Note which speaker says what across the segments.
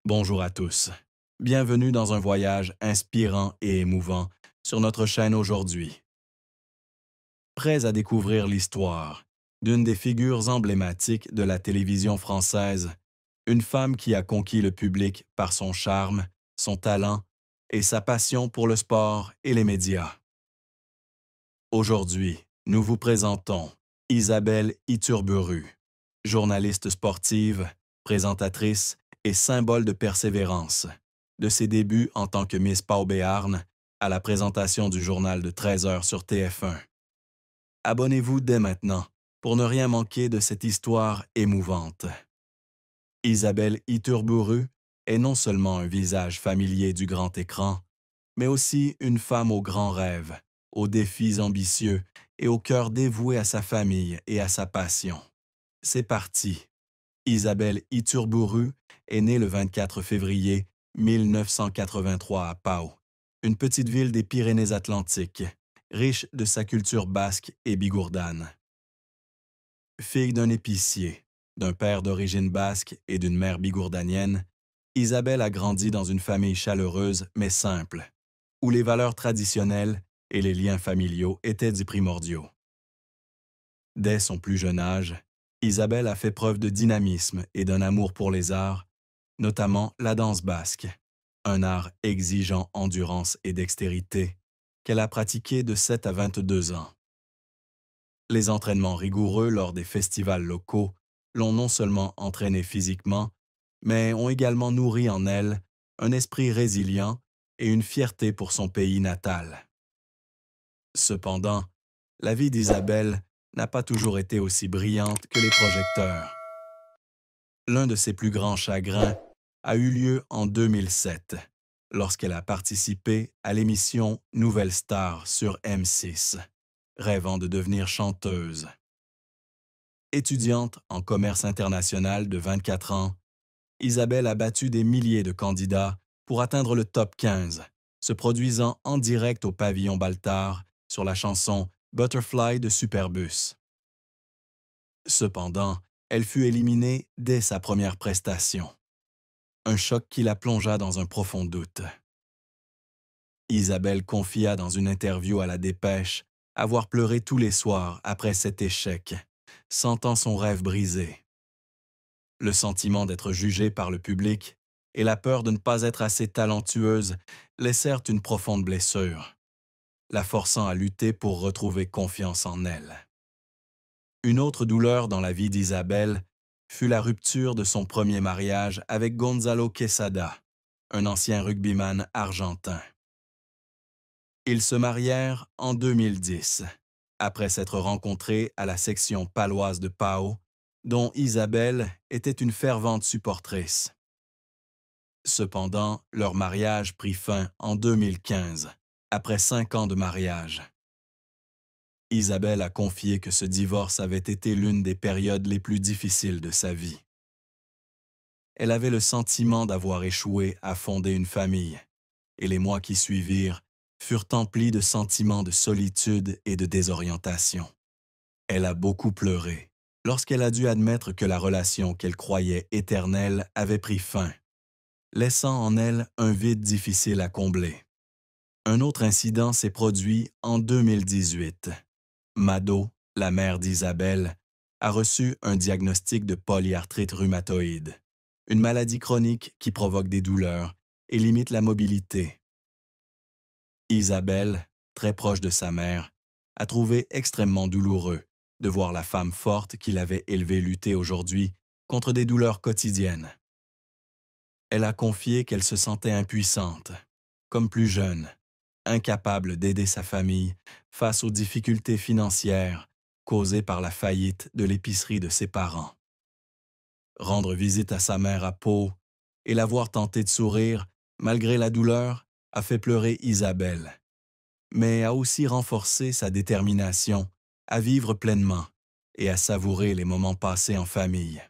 Speaker 1: Bonjour à tous. Bienvenue dans un voyage inspirant et émouvant sur notre chaîne aujourd'hui. Prêts à découvrir l'histoire d'une des figures emblématiques de la télévision française, une femme qui a conquis le public par son charme, son talent et sa passion pour le sport et les médias. Aujourd'hui, nous vous présentons Isabelle Iturburu, journaliste sportive, présentatrice et symbole de persévérance. De ses débuts en tant que Miss Pau Béarn à la présentation du journal de 13 heures sur TF1. Abonnez-vous dès maintenant pour ne rien manquer de cette histoire émouvante. Isabelle Iturburu est non seulement un visage familier du grand écran, mais aussi une femme aux grands rêves, aux défis ambitieux et au cœur dévoué à sa famille et à sa passion. C'est parti. Isabelle Iturburu est née le 24 février 1983 à Pau, une petite ville des Pyrénées-Atlantiques, riche de sa culture basque et bigourdane. Fille d'un épicier, d'un père d'origine basque et d'une mère bigourdanienne, Isabelle a grandi dans une famille chaleureuse mais simple, où les valeurs traditionnelles et les liens familiaux étaient des primordiaux. Dès son plus jeune âge, Isabelle a fait preuve de dynamisme et d'un amour pour les arts, notamment la danse basque, un art exigeant endurance et dextérité qu'elle a pratiqué de 7 à 22 ans. Les entraînements rigoureux lors des festivals locaux l'ont non seulement entraînée physiquement, mais ont également nourri en elle un esprit résilient et une fierté pour son pays natal. Cependant, la vie d'Isabelle n'a pas toujours été aussi brillante que les projecteurs. L'un de ses plus grands chagrins a eu lieu en 2007, lorsqu'elle a participé à l'émission Nouvelle Star sur M6, rêvant de devenir chanteuse. Étudiante en commerce international de 24 ans, Isabelle a battu des milliers de candidats pour atteindre le top 15, se produisant en direct au pavillon Baltard sur la chanson Butterfly de Superbus. Cependant, elle fut éliminée dès sa première prestation. Un choc qui la plongea dans un profond doute. Isabelle confia dans une interview à La Dépêche avoir pleuré tous les soirs après cet échec, sentant son rêve brisé. Le sentiment d'être jugée par le public et la peur de ne pas être assez talentueuse laissèrent une profonde blessure, la forçant à lutter pour retrouver confiance en elle. Une autre douleur dans la vie d'Isabelle fut la rupture de son premier mariage avec Gonzalo Quesada, un ancien rugbyman argentin. Ils se marièrent en 2010, après s'être rencontrés à la section paloise de Pau, dont Isabelle était une fervente supportrice. Cependant, leur mariage prit fin en 2015, après 5 ans de mariage. Isabelle a confié que ce divorce avait été l'une des périodes les plus difficiles de sa vie. Elle avait le sentiment d'avoir échoué à fonder une famille, et les mois qui suivirent furent emplis de sentiments de solitude et de désorientation. Elle a beaucoup pleuré lorsqu'elle a dû admettre que la relation qu'elle croyait éternelle avait pris fin, laissant en elle un vide difficile à combler. Un autre incident s'est produit en 2018. Mado, la mère d'Isabelle, a reçu un diagnostic de polyarthrite rhumatoïde, une maladie chronique qui provoque des douleurs et limite la mobilité. Isabelle, très proche de sa mère, a trouvé extrêmement douloureux de voir la femme forte qu'il avait élevée lutter aujourd'hui contre des douleurs quotidiennes. Elle a confié qu'elle se sentait impuissante, comme plus jeune, incapable d'aider sa famille face aux difficultés financières causées par la faillite de l'épicerie de ses parents. Rendre visite à sa mère à Pau et la voir tenter de sourire, malgré la douleur, a fait pleurer Isabelle, mais a aussi renforcé sa détermination à vivre pleinement et à savourer les moments passés en famille.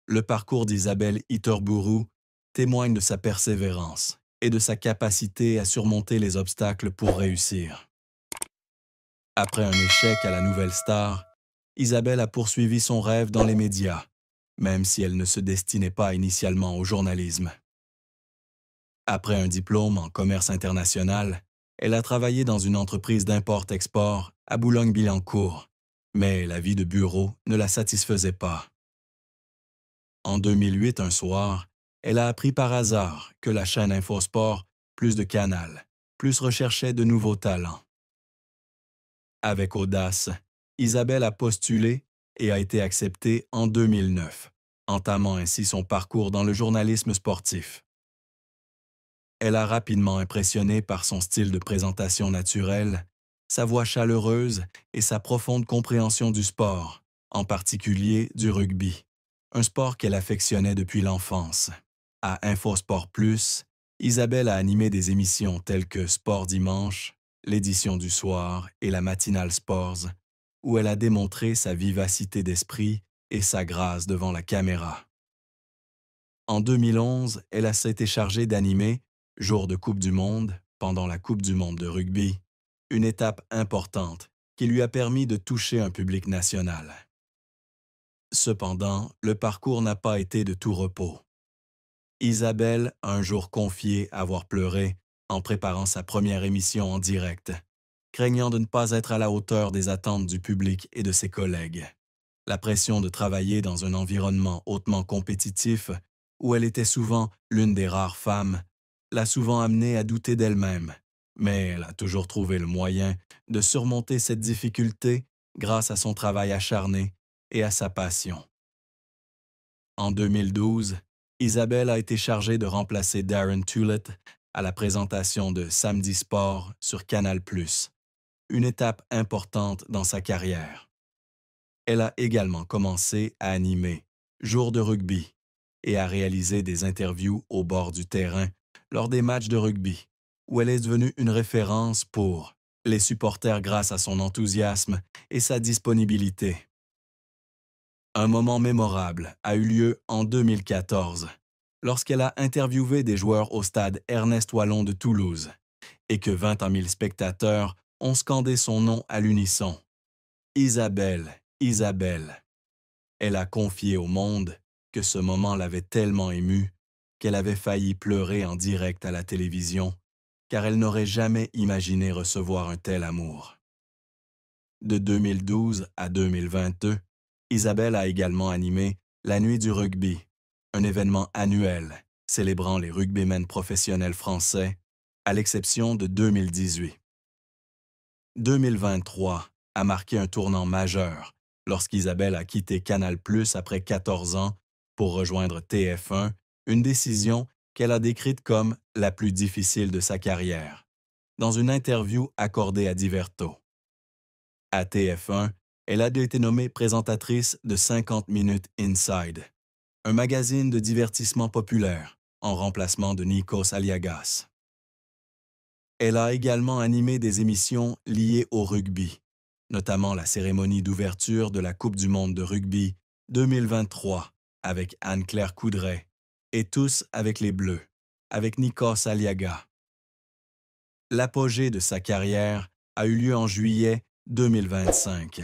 Speaker 1: Le parcours d'Isabelle Iturburu témoigne de sa persévérance et de sa capacité à surmonter les obstacles pour réussir. Après un échec à la Nouvelle Star, Isabelle a poursuivi son rêve dans les médias, même si elle ne se destinait pas initialement au journalisme. Après un diplôme en commerce international, elle a travaillé dans une entreprise d'import-export à Boulogne-Billancourt, mais la vie de bureau ne la satisfaisait pas. En 2008, un soir, elle a appris par hasard que la chaîne Infosport, plus de Canal, plus recherchait de nouveaux talents. Avec audace, Isabelle a postulé et a été acceptée en 2009, entamant ainsi son parcours dans le journalisme sportif. Elle a rapidement impressionné par son style de présentation naturel, sa voix chaleureuse et sa profonde compréhension du sport, en particulier du rugby, un sport qu'elle affectionnait depuis l'enfance. À Infosport Plus, Isabelle a animé des émissions telles que Sport Dimanche, l'édition du soir et la matinale Sports, où elle a démontré sa vivacité d'esprit et sa grâce devant la caméra. En 2011, elle s'était chargée d'animer Jour de Coupe du Monde, pendant la Coupe du Monde de rugby, une étape importante qui lui a permis de toucher un public national. Cependant, le parcours n'a pas été de tout repos. Isabelle a un jour confié avoir pleuré en préparant sa première émission en direct, craignant de ne pas être à la hauteur des attentes du public et de ses collègues. La pression de travailler dans un environnement hautement compétitif, où elle était souvent l'une des rares femmes, l'a souvent amenée à douter d'elle-même, mais elle a toujours trouvé le moyen de surmonter cette difficulté grâce à son travail acharné et à sa passion. En 2012, Isabelle a été chargée de remplacer Darren Tullett à la présentation de Samedi Sport sur Canal+, une étape importante dans sa carrière. Elle a également commencé à animer Jour de rugby et à réaliser des interviews au bord du terrain lors des matchs de rugby, où elle est devenue une référence pour les supporters grâce à son enthousiasme et sa disponibilité. Un moment mémorable a eu lieu en 2014, lorsqu'elle a interviewé des joueurs au stade Ernest Wallon de Toulouse, et que 21 000 spectateurs ont scandé son nom à l'unisson. Isabelle, Isabelle. Elle a confié au monde que ce moment l'avait tellement émue qu'elle avait failli pleurer en direct à la télévision, car elle n'aurait jamais imaginé recevoir un tel amour. De 2012 à 2022, Isabelle a également animé La Nuit du rugby, un événement annuel célébrant les rugbymen professionnels français, à l'exception de 2018. 2023 a marqué un tournant majeur lorsqu'Isabelle a quitté Canal+ après 14 ans pour rejoindre TF1, une décision qu'elle a décrite comme la plus difficile de sa carrière, dans une interview accordée à Diverto. À TF1, elle a été nommée présentatrice de 50 minutes Inside, un magazine de divertissement populaire, en remplacement de Nikos Aliagas. Elle a également animé des émissions liées au rugby, notamment la cérémonie d'ouverture de la Coupe du monde de rugby 2023 avec Anne-Claire Coudray et Tous avec les Bleus, avec Nikos Aliaga. L'apogée de sa carrière a eu lieu en juillet 2025,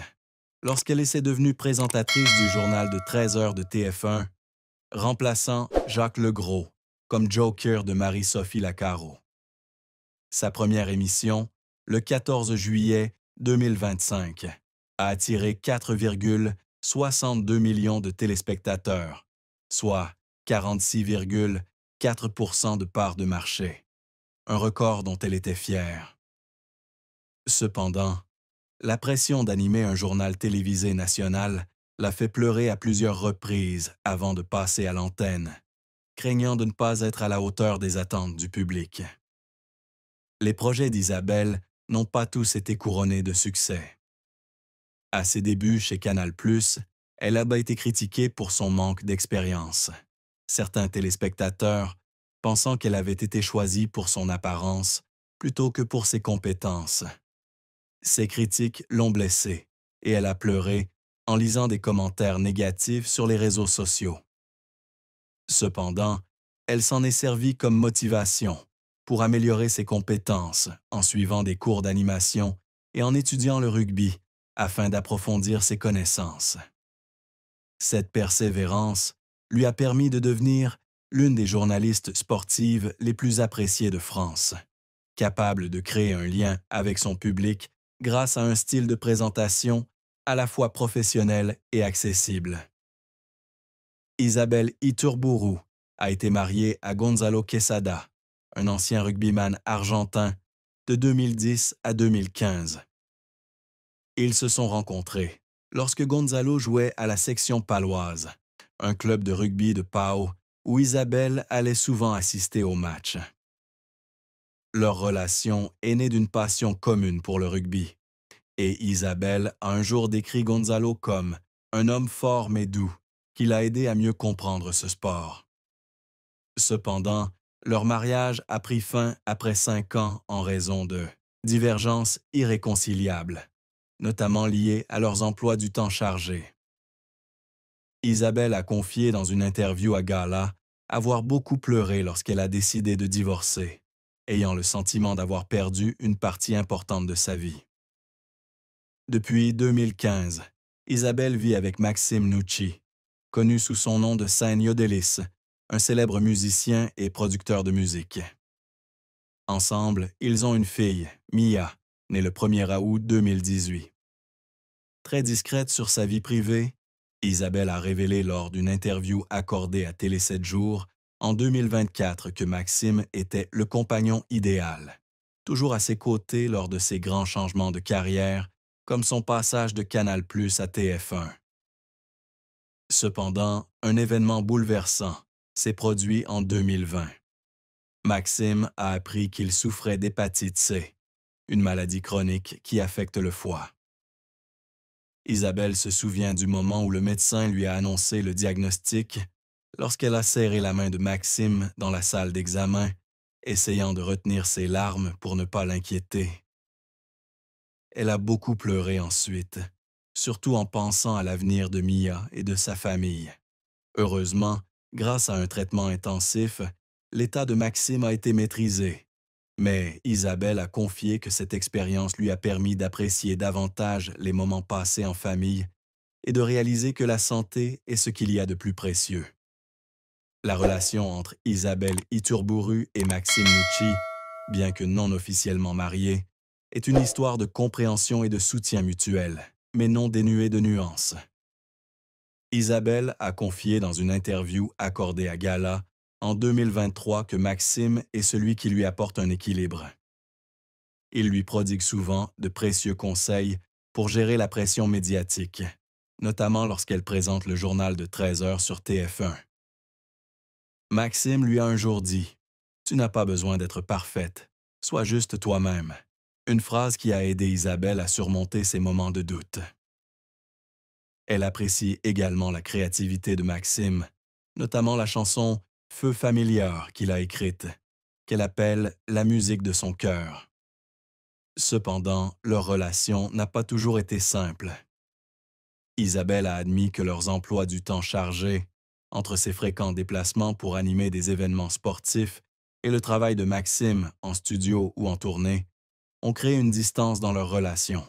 Speaker 1: lorsqu'elle s'est devenue présentatrice du journal de 13 heures de TF1, remplaçant Jacques Legros comme Joker de Marie-Sophie Lacaro. Sa première émission, le 14 juillet 2025, a attiré 4,62 millions de téléspectateurs, soit 46,4% de part de marché, un record dont elle était fière. Cependant, la pression d'animer un journal télévisé national l'a fait pleurer à plusieurs reprises avant de passer à l'antenne, craignant de ne pas être à la hauteur des attentes du public. Les projets d'Isabelle n'ont pas tous été couronnés de succès. À ses débuts chez Canal+, elle a été critiquée pour son manque d'expérience. Certains téléspectateurs pensant qu'elle avait été choisie pour son apparence plutôt que pour ses compétences. Ces critiques l'ont blessée et elle a pleuré en lisant des commentaires négatifs sur les réseaux sociaux. Cependant, elle s'en est servie comme motivation pour améliorer ses compétences en suivant des cours d'animation et en étudiant le rugby afin d'approfondir ses connaissances. Cette persévérance lui a permis de devenir l'une des journalistes sportives les plus appréciées de France, capable de créer un lien avec son public grâce à un style de présentation à la fois professionnel et accessible. Isabelle Iturburu a été mariée à Gonzalo Quesada, un ancien rugbyman argentin de 2010 à 2015. Ils se sont rencontrés lorsque Gonzalo jouait à la section paloise, un club de rugby de Pau où Isabelle allait souvent assister aux matchs. Leur relation est née d'une passion commune pour le rugby, et Isabelle a un jour décrit Gonzalo comme un homme fort mais doux, qui l'a aidé à mieux comprendre ce sport. Cependant, leur mariage a pris fin après 5 ans en raison de divergences irréconciliables, notamment liées à leurs emplois du temps chargés. Isabelle a confié dans une interview à Gala avoir beaucoup pleuré lorsqu'elle a décidé de divorcer, ayant le sentiment d'avoir perdu une partie importante de sa vie. Depuis 2015, Isabelle vit avec Maxime Nucci, connu sous son nom de scène Yodelis, un célèbre musicien et producteur de musique. Ensemble, ils ont une fille, Mia, née le 1er août 2018. Très discrète sur sa vie privée, Isabelle a révélé lors d'une interview accordée à Télé 7 jours en 2024 que Maxime était le compagnon idéal, toujours à ses côtés lors de ses grands changements de carrière, comme son passage de Canal+ à TF1. Cependant, un événement bouleversant s'est produit en 2020. Maxime a appris qu'il souffrait d'hépatite C, une maladie chronique qui affecte le foie. Isabelle se souvient du moment où le médecin lui a annoncé le diagnostic lorsqu'elle a serré la main de Maxime dans la salle d'examen, essayant de retenir ses larmes pour ne pas l'inquiéter. Elle a beaucoup pleuré ensuite, surtout en pensant à l'avenir de Mia et de sa famille. Heureusement, grâce à un traitement intensif, l'état de Maxime a été maîtrisé. Mais Isabelle a confié que cette expérience lui a permis d'apprécier davantage les moments passés en famille et de réaliser que la santé est ce qu'il y a de plus précieux. La relation entre Isabelle Iturburu et Maxime Nucci, bien que non officiellement mariés, est une histoire de compréhension et de soutien mutuel, mais non dénuée de nuances. Isabelle a confié dans une interview accordée à Gala en 2023 que Maxime est celui qui lui apporte un équilibre. Il lui prodigue souvent de précieux conseils pour gérer la pression médiatique, notamment lorsqu'elle présente le journal de 13 heures sur TF1. Maxime lui a un jour dit « Tu n'as pas besoin d'être parfaite, sois juste toi-même », une phrase qui a aidé Isabelle à surmonter ses moments de doute. Elle apprécie également la créativité de Maxime, notamment la chanson « Feu familiar » qu'il a écrite, qu'elle appelle « la musique de son cœur ». Cependant, leur relation n'a pas toujours été simple. Isabelle a admis que leurs emplois du temps chargés, entre ses fréquents déplacements pour animer des événements sportifs et le travail de Maxime en studio ou en tournée, ont créé une distance dans leur relation.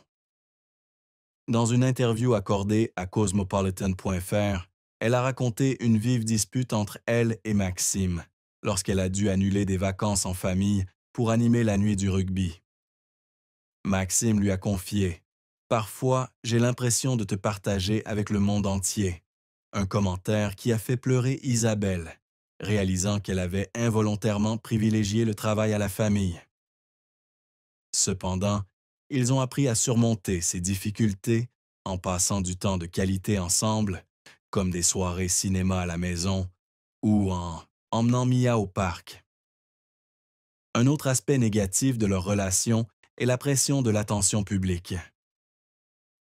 Speaker 1: Dans une interview accordée à Cosmopolitan.fr, elle a raconté une vive dispute entre elle et Maxime lorsqu'elle a dû annuler des vacances en famille pour animer la nuit du rugby. Maxime lui a confié « Parfois, j'ai l'impression de te partager avec le monde entier », un commentaire qui a fait pleurer Isabelle, réalisant qu'elle avait involontairement privilégié le travail à la famille. Cependant, ils ont appris à surmonter ces difficultés en passant du temps de qualité ensemble, comme des soirées cinéma à la maison ou en emmenant Mia au parc. Un autre aspect négatif de leur relation est la pression de l'attention publique.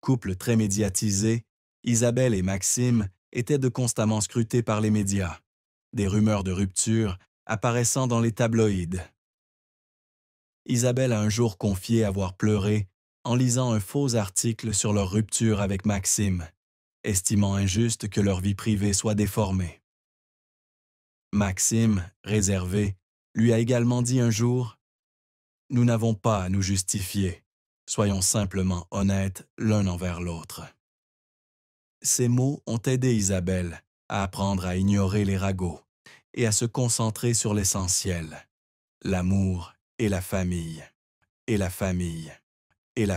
Speaker 1: Couple très médiatisé, Isabelle et Maxime étaient de constamment scrutés par les médias, des rumeurs de rupture apparaissant dans les tabloïds. Isabelle a un jour confié avoir pleuré en lisant un faux article sur leur rupture avec Maxime, estimant injuste que leur vie privée soit déformée. Maxime, réservé, lui a également dit un jour « Nous n'avons pas à nous justifier, soyons simplement honnêtes l'un envers l'autre. » Ces mots ont aidé Isabelle à apprendre à ignorer les ragots et à se concentrer sur l'essentiel, l'amour et la famille, et la famille, et la